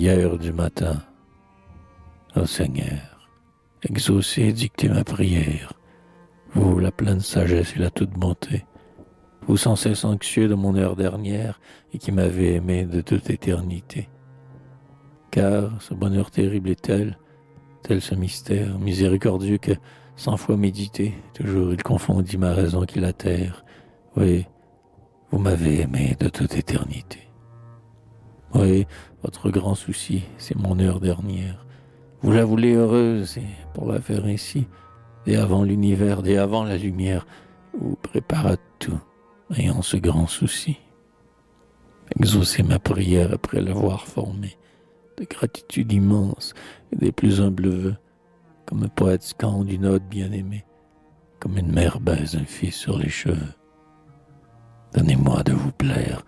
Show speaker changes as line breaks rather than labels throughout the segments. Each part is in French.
prière du matin. Ô Seigneur, exaucez, dictez ma prière. Vous, la pleine sagesse et la toute bonté, vous sans cesse anxieux de mon heure dernière et qui m'avez aimé de toute éternité. Car ce bonheur terrible est tel ce mystère miséricordieux que, 100 fois médité, toujours il confondit ma raison qui la terre. Oui, vous m'avez aimé de toute éternité. Oui, votre grand souci, c'est mon heure dernière. Vous la voulez heureuse, et pour la faire ainsi, dès avant l'univers, dès avant la lumière, vous préparâtes tout, ayant ce grand souci. Exaucez ma prière après l'avoir formée, de gratitude immense et des plus humbles vœux, comme un poète scande une ode bien-aimée, comme une mère baise un fils sur les cheveux. Donnez-moi de vous plaire,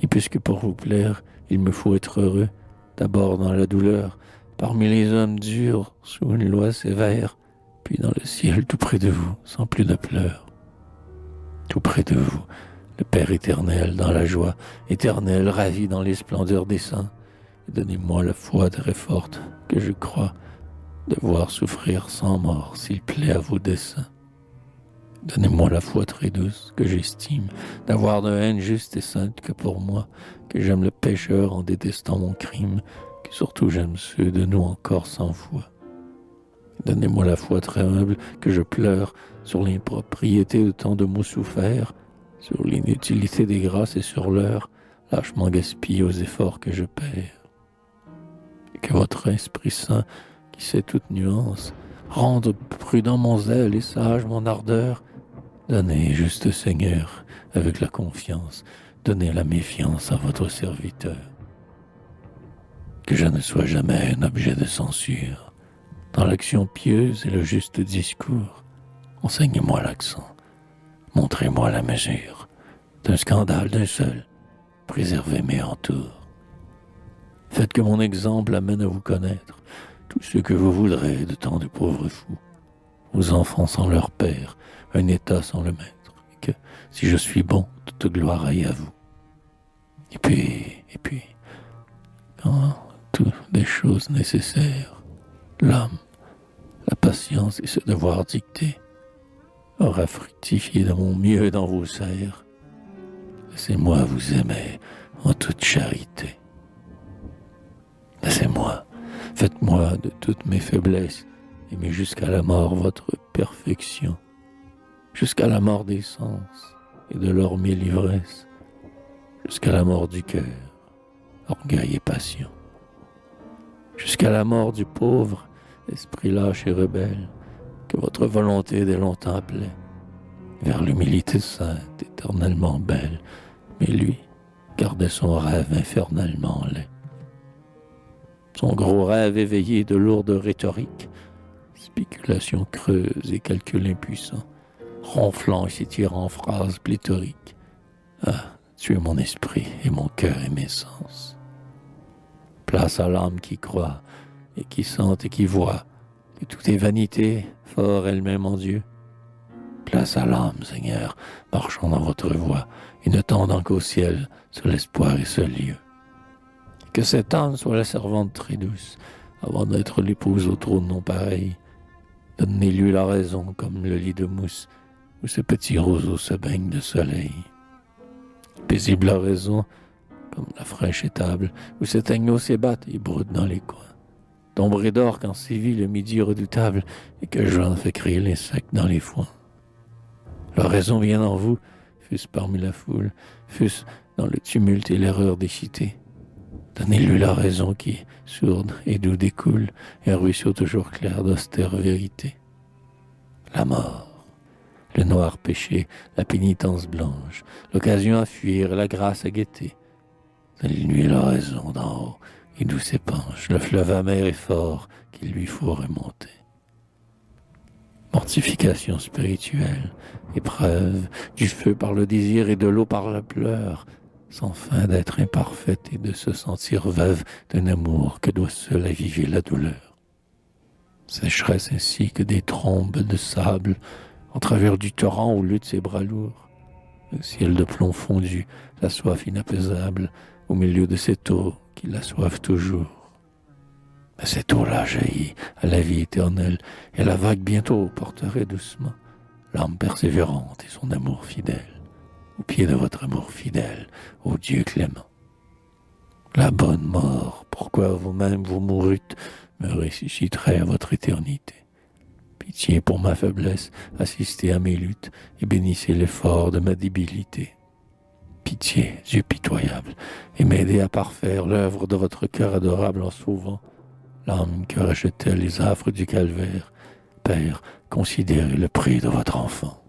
et puisque pour vous plaire, il me faut être heureux, d'abord dans la douleur, parmi les hommes durs, sous une loi sévère, puis dans le ciel tout près de vous, sans plus de pleurs. Tout près de vous, le Père éternel dans la joie, éternel ravi dans les splendeurs des saints. Et donnez-moi la foi très forte que je crois devoir souffrir sans mort s'il plaît à vos desseins. Donnez-moi la foi très douce que j'estime d'avoir de haine juste et sainte que pour moi, que j'aime le pécheur en détestant mon crime, que surtout j'aime ceux de nous encore sans foi. Donnez-moi la foi très humble que je pleure sur l'impropriété de tant de maux soufferts, sur l'inutilité des grâces et sur l'heure, lâchement gaspillé aux efforts que je perds. Et que votre Esprit Saint, qui sait toute nuance, rende prudent mon zèle et sage mon ardeur. Donnez, juste Seigneur, avec la confiance, donnez la méfiance à votre serviteur. Que je ne sois jamais un objet de censure. Dans l'action pieuse et le juste discours, enseignez-moi l'accent, montrez-moi la mesure. D'un scandale d'un seul, préservez mes entours. Faites que mon exemple amène à vous connaître tout ce que vous voudrez de tant de pauvres fous, vos enfants sans leur père, un état sans le maître, et que, si je suis bon, toute gloire aille à vous. Et puis, quand toutes des choses nécessaires, l'homme, la patience et ce devoir dicté, aura fructifié de mon mieux dans vos serres, laissez-moi vous aimer en toute charité. Laissez-moi, faites-moi de toutes mes faiblesses, aimer jusqu'à la mort votre perfection, jusqu'à la mort des sens et de leur mille ivresses, jusqu'à la mort du cœur, orgueil et passion, jusqu'à la mort du pauvre, esprit lâche et rebelle, que votre volonté dès longtemps appelait, vers l'humilité sainte, éternellement belle, mais lui gardait son rêve infernalement laid. Son gros rêve éveillé de lourde rhétorique, spéculation creuse et calcul impuissant, ronflant et s'étirant en phrases pléthoriques. Ah, tuez mon esprit et mon cœur et mes sens. Place à l'âme qui croit et qui sent et qui voit que tout est vanité, fort elle-même en Dieu. Place à l'âme, Seigneur, marchant dans votre voie et ne tendant qu'au ciel sur l'espoir et ce lieu. Que cette âme soit la servante très douce, avant d'être l'épouse au trône non pareil. Donnez-lui la raison comme le lit de mousse, où ce petit roseau se baigne de soleil. Paisible la raison, comme la fraîche étable, où cet agneau s'ébatte et broute dans les coins. D'ombre et d'or quand sévit le midi redoutable, et que juin fait crier l'insecte dans les foins. La raison vient en vous, fût-ce parmi la foule, fût-ce dans le tumulte et l'erreur des cités. Donnez-lui la raison qui, sourde et d'où découle, un ruisseau toujours clair d'austère vérité. La mort, le noir péché, la pénitence blanche, l'occasion à fuir, la grâce à guetter. Donnez-lui la raison d'en haut, et d'où s'épanche le fleuve amer et fort qu'il lui faut remonter. Mortification spirituelle, épreuve, du feu par le désir et de l'eau par le pleur, sans fin d'être imparfaite et de se sentir veuve d'un amour que doit seul aviver la douleur. Sécheresse ainsi que des trombes de sable, en travers du torrent où luttent ses bras lourds. Le ciel de plomb fondu, la soif inapaisable, au milieu de cette eau qui la soif toujours. Mais cette eau-là jaillit à la vie éternelle, et la vague bientôt porterait doucement l'âme persévérante et son amour fidèle, au pied de votre amour fidèle, ô Dieu clément. La bonne mort, pourquoi vous-même vous mourûtes, me ressusciterait à votre éternité. Pitié pour ma faiblesse, assistez à mes luttes et bénissez l'effort de ma débilité. Pitié, Dieu pitoyable, et m'aidez à parfaire l'œuvre de votre cœur adorable en sauvant l'âme que rachetaient les affres du calvaire. Père, considérez le prix de votre enfant.